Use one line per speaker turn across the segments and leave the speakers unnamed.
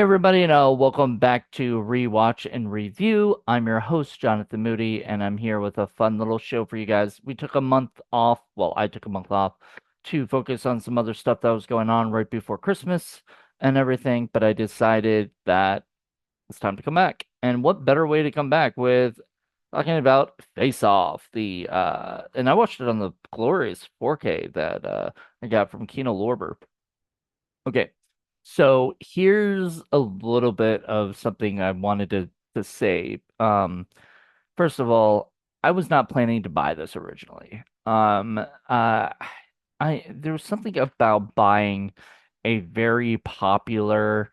everybody, and welcome back to ReWatch and Review. I'm your host, Jonathan Moody, and I'm here with a fun little show for you guys. We took a month off. Well, I took a month off to focus on some other stuff that was going on right before Christmas and everything, but I decided that it's time to come back. And what better way to come back with talking about Face Off, and I watched it on the glorious 4K that I got from Kino Lorber. Okay, so here's a little bit of something I wanted to say. First of all, I was not planning to buy this originally. I there was something about buying a very popular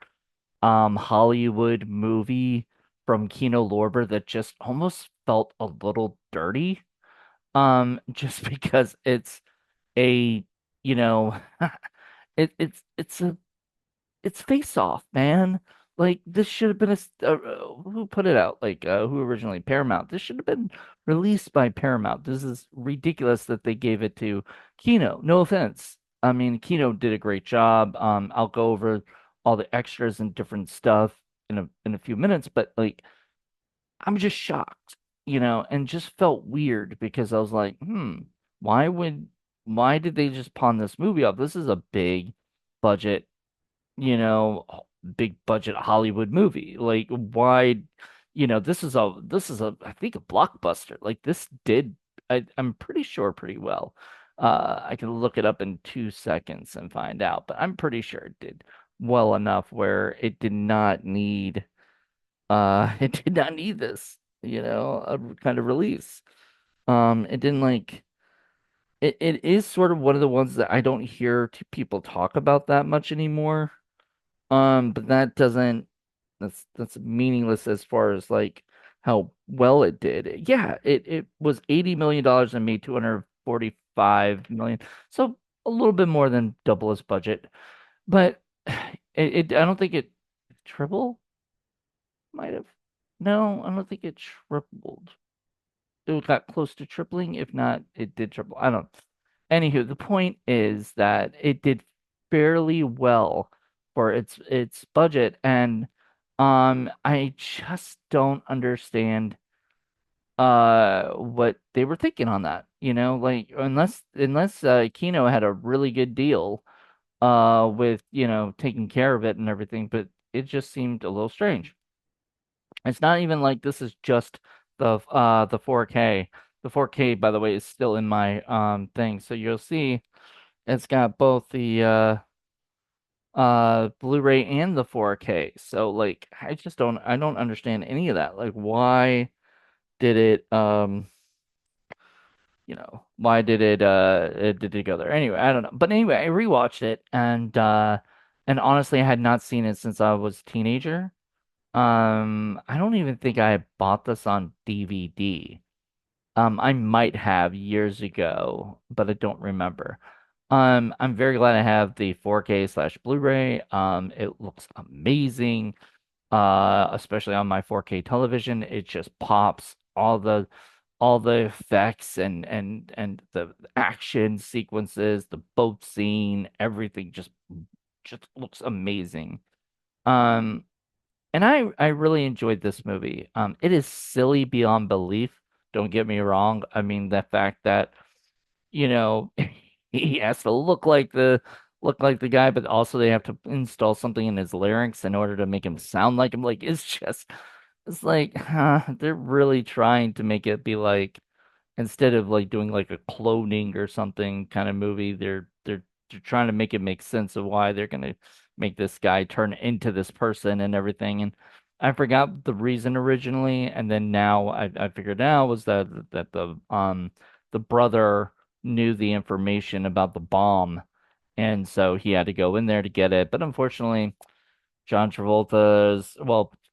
Hollywood movie from Kino Lorber that just almost felt a little dirty. Just because it's a you know it's Face Off, man. Like this should have been who put it out? Like who originally Paramount? This should have been released by Paramount. This is ridiculous that they gave it to Kino. No offense. I mean, Kino did a great job. I'll go over all the extras and different stuff in a few minutes, but like I'm just shocked, and just felt weird because I was like, why would why did they just pawn this movie off? This is a budget you know, big budget Hollywood movie. Like why, this is a I think a blockbuster. Like this did I'm pretty sure pretty well. I can look it up in 2 seconds and find out, but I'm pretty sure it did well enough where it did not need it did not need this, a kind of release. It didn't like it is sort of one of the ones that I don't hear people talk about that much anymore. But that doesn't that's meaningless as far as like how well it did. Yeah, it was $80 million and made 245 million. So a little bit more than double its budget. But I don't think it triple might have. No, I don't think it tripled. It got close to tripling. If not, it did triple. I don't. Anywho, the point is that it did fairly well for its budget, and I just don't understand what they were thinking on that. Like unless Kino had a really good deal with taking care of it and everything, but it just seemed a little strange. It's not even like this is just the 4K. The 4K, by the way, is still in my thing. So you'll see it's got both the Blu-ray and the 4K. So like I don't understand any of that. Like did it why did it go there? Anyway, I don't know. But anyway, I rewatched it and honestly I had not seen it since I was a teenager. I don't even think I bought this on DVD. I might have years ago, but I don't remember. I'm very glad I have the 4K slash Blu-ray. It looks amazing. Especially on my 4K television, it just pops all the effects and the action sequences, the boat scene, everything just looks amazing. Um, and I really enjoyed this movie. It is silly beyond belief. Don't get me wrong. I mean, the fact that, you know, he has to look like the guy, but also they have to install something in his larynx in order to make him sound like him. Like it's like, they're really trying to make it be like instead of like doing like a cloning or something kind of movie, they're trying to make it make sense of why they're gonna make this guy turn into this person and everything. And I forgot the reason originally, and then now I figured out was that the brother knew the information about the bomb, and so he had to go in there to get it. But unfortunately, John Travolta's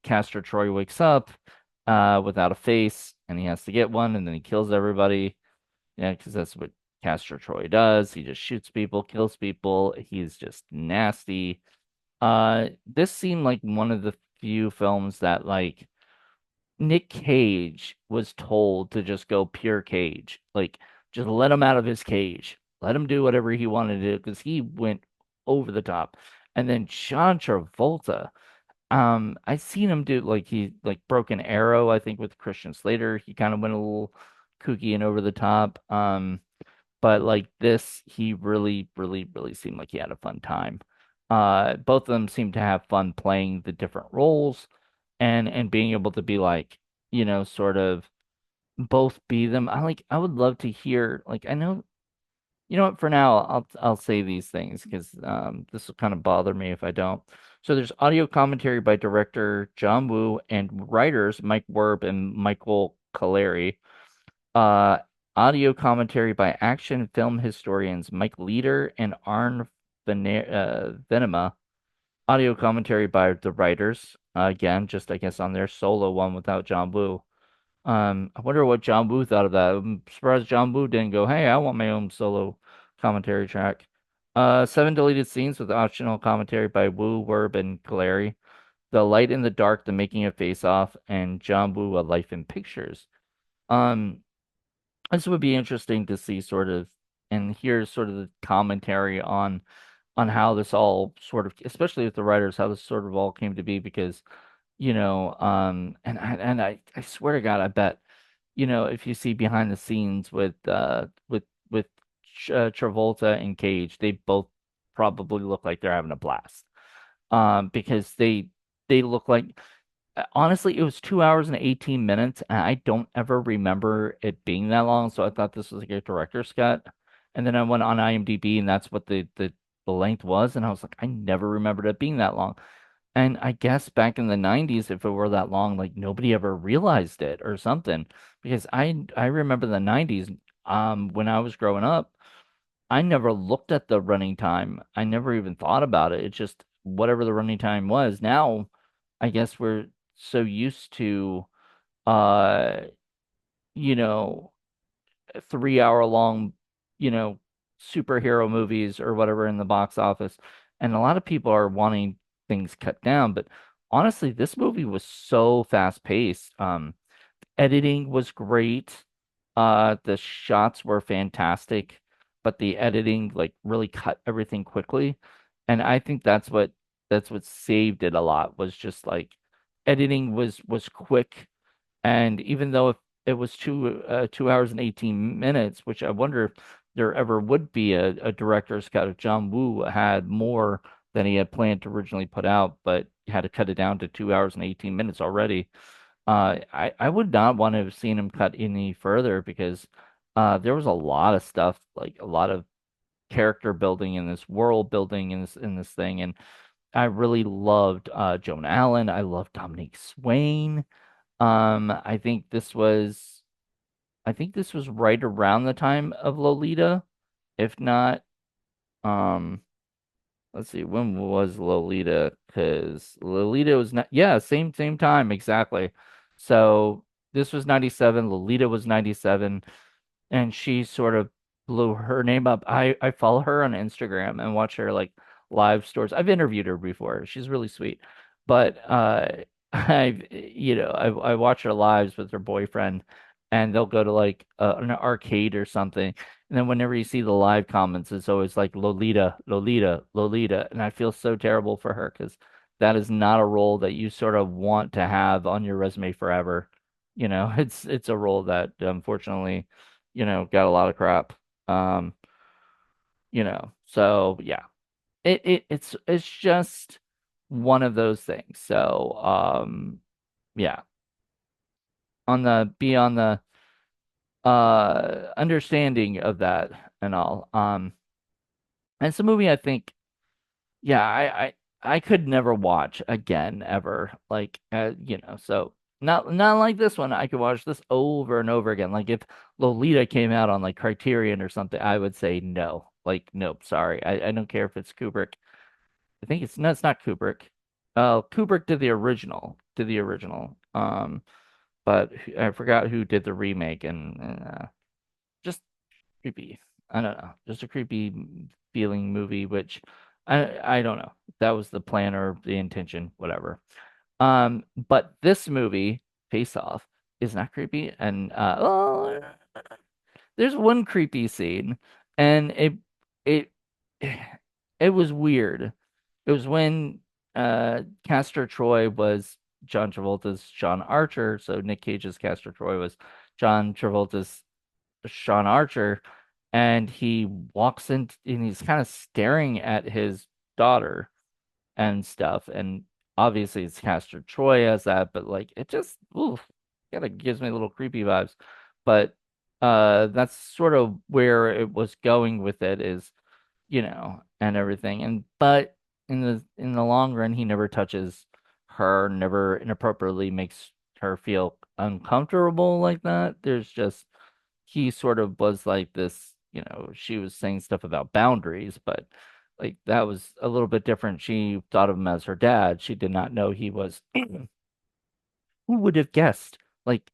Castor Troy wakes up without a face, and he has to get one, and then he kills everybody. Yeah, because that's what Castor Troy does. He just shoots people, kills people. He's just nasty. This seemed like one of the few films that like Nick Cage was told to just go pure cage. Like just let him out of his cage. Let him do whatever he wanted to do because he went over the top. And then John Travolta. I seen him do like he like Broken Arrow, I think with Christian Slater. He kind of went a little kooky and over the top. But like this, he really, really, really seemed like he had a fun time. Both of them seemed to have fun playing the different roles and being able to be like, sort of both be them. I would love to hear like I know you know what, for now I'll say these things because this will kind of bother me if I don't. So there's audio commentary by director John Woo and writers Mike Werb and Michael Kaleri. Uh, Audio commentary by action film historians Mike Leader and Arne Venema. Audio commentary by the writers. Again, just I guess on their solo one without John Woo. I wonder what John Woo thought of that. I'm surprised John Woo didn't go, "Hey, I want my own solo commentary track." Seven deleted scenes with optional commentary by Woo, Werb, and Kaleri. The Light in the Dark, The Making of Face Off, and John Woo, A Life in Pictures. Um, this would be interesting to see sort of and hear sort of the commentary on how this all sort of, especially with the writers, how this sort of all came to be because, and I swear to God, I bet, if you see behind the scenes with Travolta and Cage, they both probably look like they're having a blast. Because they look like honestly, it was 2 hours and 18 minutes, and I don't ever remember it being that long, so I thought this was like a director's cut. And then I went on IMDb, and that's what the length was, and I was like, I never remembered it being that long. And I guess back in the 90s, if it were that long, like nobody ever realized it or something. Because I remember the 90s, when I was growing up, I never looked at the running time. I never even thought about it. It's just whatever the running time was. Now, I guess we're so used to uh, you know, 3 hour long, you know, superhero movies or whatever in the box office. And a lot of people are wanting things cut down, but honestly, this movie was so fast paced. Editing was great. The shots were fantastic, but the editing like really cut everything quickly. And I think that's what saved it a lot was just like editing was quick. And even though if it was 2 hours and 18 minutes, which I wonder if there ever would be a director's cut if John Woo had more than he had planned to originally put out, but had to cut it down to 2 hours and 18 minutes already. I would not want to have seen him cut any further because there was a lot of stuff, like a lot of character building in this world building in this thing, and I really loved Joan Allen. I loved Dominique Swain. I think this was right around the time of Lolita, if not, um, let's see, when was Lolita? Because Lolita was not, yeah, same time exactly. So this was 97, Lolita was 97, and she sort of blew her name up. I follow her on Instagram and watch her like live stores. I've interviewed her before. She's really sweet. But I watch her lives with her boyfriend and they'll go to like an arcade or something. And then whenever you see the live comments, it's always like Lolita, Lolita, Lolita. And I feel so terrible for her because that is not a role that you sort of want to have on your resume forever. It's a role that unfortunately got a lot of crap. Um, so yeah, it's just one of those things. So, yeah, be on the understanding of that and all. And it's a movie I think, yeah, I could never watch again ever. Like, so not like this one. I could watch this over and over again. Like if Lolita came out on like Criterion or something, I would say no. Like, nope, sorry. I don't care if it's Kubrick. I think it's no, it's not Kubrick. Kubrick did the original, but I forgot who did the remake and just creepy. I don't know, just a creepy feeling movie, which I don't know. If that was the plan or the intention, whatever. But this movie, Face Off, is not creepy, and there's one creepy scene, and it it was weird. It was when Castor Troy was John Travolta's Sean Archer, so Nick Cage's Castor Troy was John Travolta's Sean Archer, and he walks in and he's kind of staring at his daughter and stuff, and obviously it's Castor Troy as that, but like it just oof, kind of gives me little creepy vibes. But that's sort of where it was going with it is, and everything. And but in the long run, he never touches her, never inappropriately makes her feel uncomfortable like that. There's just he sort of was like this, she was saying stuff about boundaries, but like that was a little bit different. She thought of him as her dad. She did not know he was who would have guessed? Like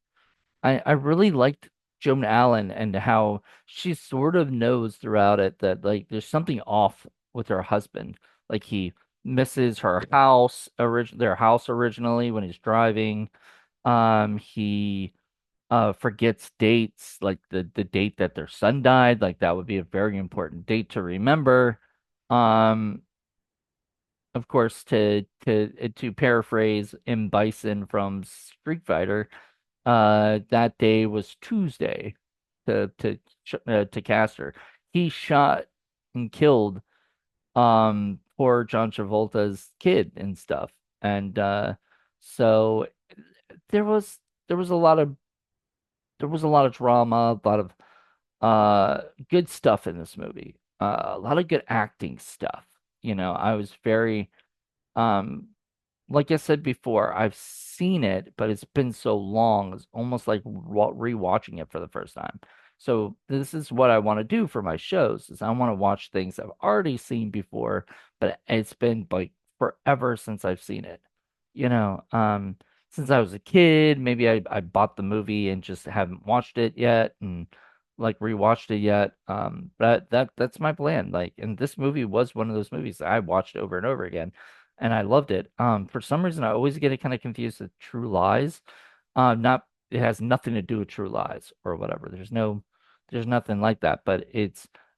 I really liked Joan Allen and how she sort of knows throughout it that like there's something off with her husband. Like he misses their house originally when he's driving. He forgets dates, like the date that their son died. Like that would be a very important date to remember. Um, of course, to paraphrase M. Bison from Street Fighter. That day was Tuesday to Castor. He shot and killed poor John Travolta's kid and stuff. And so there was there was a lot of drama, a lot of good stuff in this movie. A lot of good acting stuff. I was very um like I said before, I've seen it, but it's been so long. It's almost like rewatching it for the first time. So this is what I want to do for my shows, is I want to watch things I've already seen before, but it's been like forever since I've seen it. You know, um, since I was a kid, maybe I bought the movie and just haven't watched it yet and like rewatched it yet. But that's my plan. Like, and this movie was one of those movies that I watched over and over again and I loved it. For some reason, I always get it kind of confused with True Lies. Not it has nothing to do with True Lies or whatever. There's nothing like that. But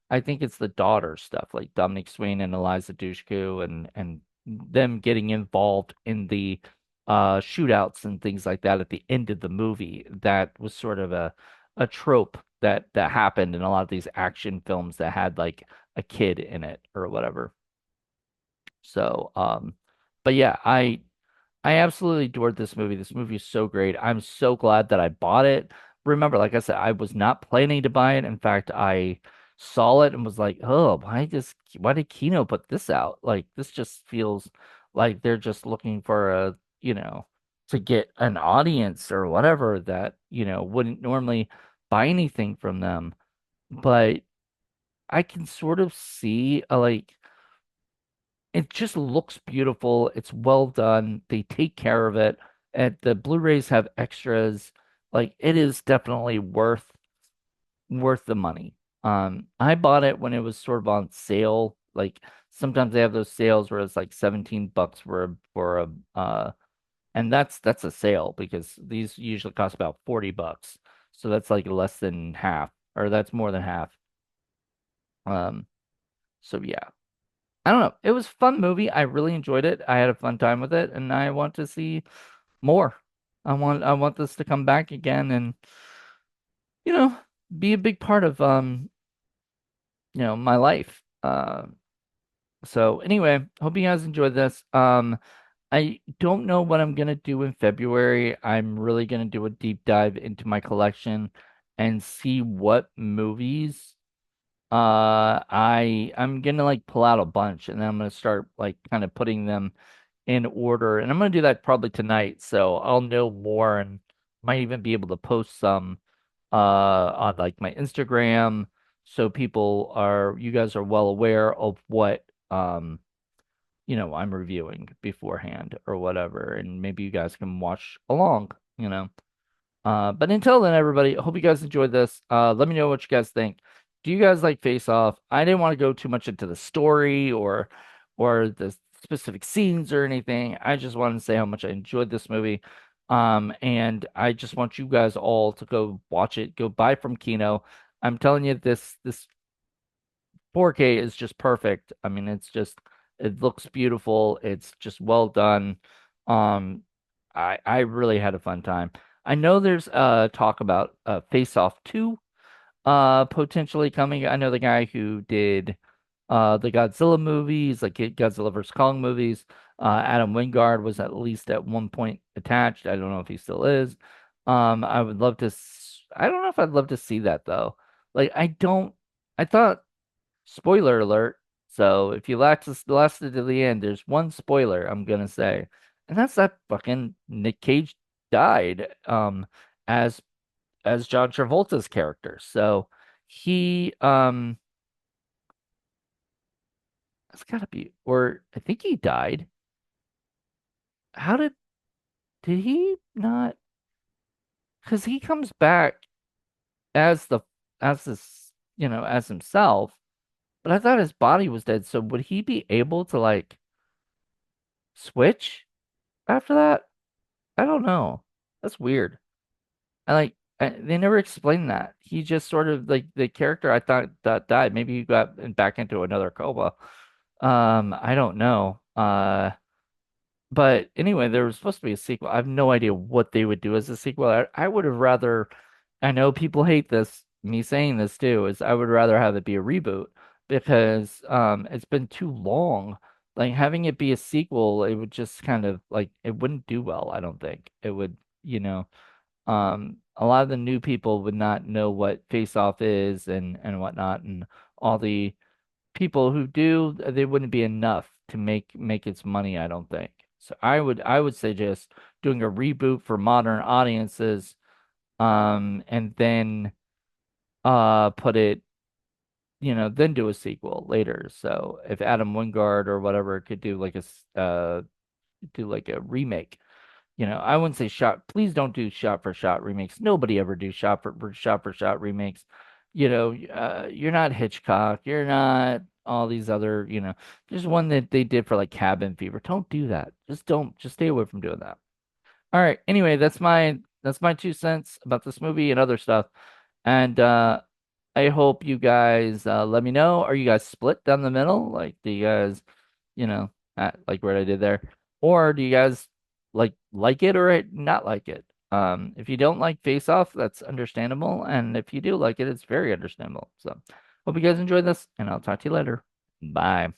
I think it's the daughter stuff, like Dominic Swain and Eliza Dushku, and them getting involved in the shootouts and things like that at the end of the movie. That was sort of a trope that happened in a lot of these action films that had like a kid in it or whatever. So, but yeah, I absolutely adored this movie. This movie is so great. I'm so glad that I bought it. Remember, like I said, I was not planning to buy it. In fact, I saw it and was like, "Oh, why did Kino put this out? Like this just feels like they're just looking for to get an audience or whatever that, wouldn't normally buy anything from them." But I can sort of see like it just looks beautiful. It's well done. They take care of it. And the Blu-rays have extras. Like it is definitely worth the money. I bought it when it was sort of on sale. Like sometimes they have those sales where it's like 17 bucks for a and that's a sale because these usually cost about 40 bucks. So that's like less than half or that's more than half. Um so yeah. I don't know. It was a fun movie. I really enjoyed it. I had a fun time with it, and I want to see more. I want this to come back again and, you know, be a big part of my life. So anyway, hope you guys enjoyed this. I don't know what I'm gonna do in February. I'm really gonna do a deep dive into my collection and see what movies I'm gonna like pull out a bunch and then I'm gonna start like kind of putting them in order. And I'm gonna do that probably tonight, so I'll know more and might even be able to post some on like my Instagram so you guys are well aware of what I'm reviewing beforehand or whatever, and maybe you guys can watch along. But until then, everybody, I hope you guys enjoyed this. Let me know what you guys think. Do you guys like Face Off? I didn't want to go too much into the story or the specific scenes or anything. I just wanted to say how much I enjoyed this movie. And I just want you guys all to go watch it, go buy from Kino. I'm telling you, this 4K is just perfect. I mean, It looks beautiful. It's just well done. Um, I really had a fun time. I know there's talk about Face Off 2 potentially coming. I know the guy who did the Godzilla movies, like Godzilla vs. Kong movies. Adam Wingard was at least at one point attached. I don't know if he still is. I would love to. I don't know if I'd love to see that though. Like I don't. I thought spoiler alert. So if you lasted to the end, there's one spoiler I'm gonna say, and that's that fucking Nick Cage died. As John Travolta's character. So he it's gotta be, or I think he died. How did he not? Because he comes back as the as this, as himself, but I thought his body was dead. So would he be able to like switch after that? I don't know. That's weird. They never explained that. He just sort of like the character I thought that died. Maybe he got back into another coma. I don't know. But anyway, there was supposed to be a sequel. I have no idea what they would do as a sequel. I would have rather, I know people hate this, me saying this too, is I would rather have it be a reboot because it's been too long. Like having it be a sequel, it would just kind of like it wouldn't do well, I don't think. It would, a lot of the new people would not know what Face Off is and whatnot, and all the people who do, they wouldn't be enough to make its money, I don't think. So I would suggest doing a reboot for modern audiences, and then put it, then do a sequel later. So if Adam Wingard or whatever could do like do like a remake. I wouldn't say shot. Please don't do shot for shot remakes. Nobody ever do shot for shot remakes. You're not Hitchcock. You're not all these other. There's one that they did for like Cabin Fever. Don't do that. Just don't. Just stay away from doing that. All right. Anyway, that's my 2 cents about this movie and other stuff. And I hope you guys let me know. Are you guys split down the middle? Like, do you guys, like what I did there, or do you guys like it or not like it? If you don't like Face Off, that's understandable, and if you do like it, it's very understandable. So, hope you guys enjoyed this, and I'll talk to you later. Bye.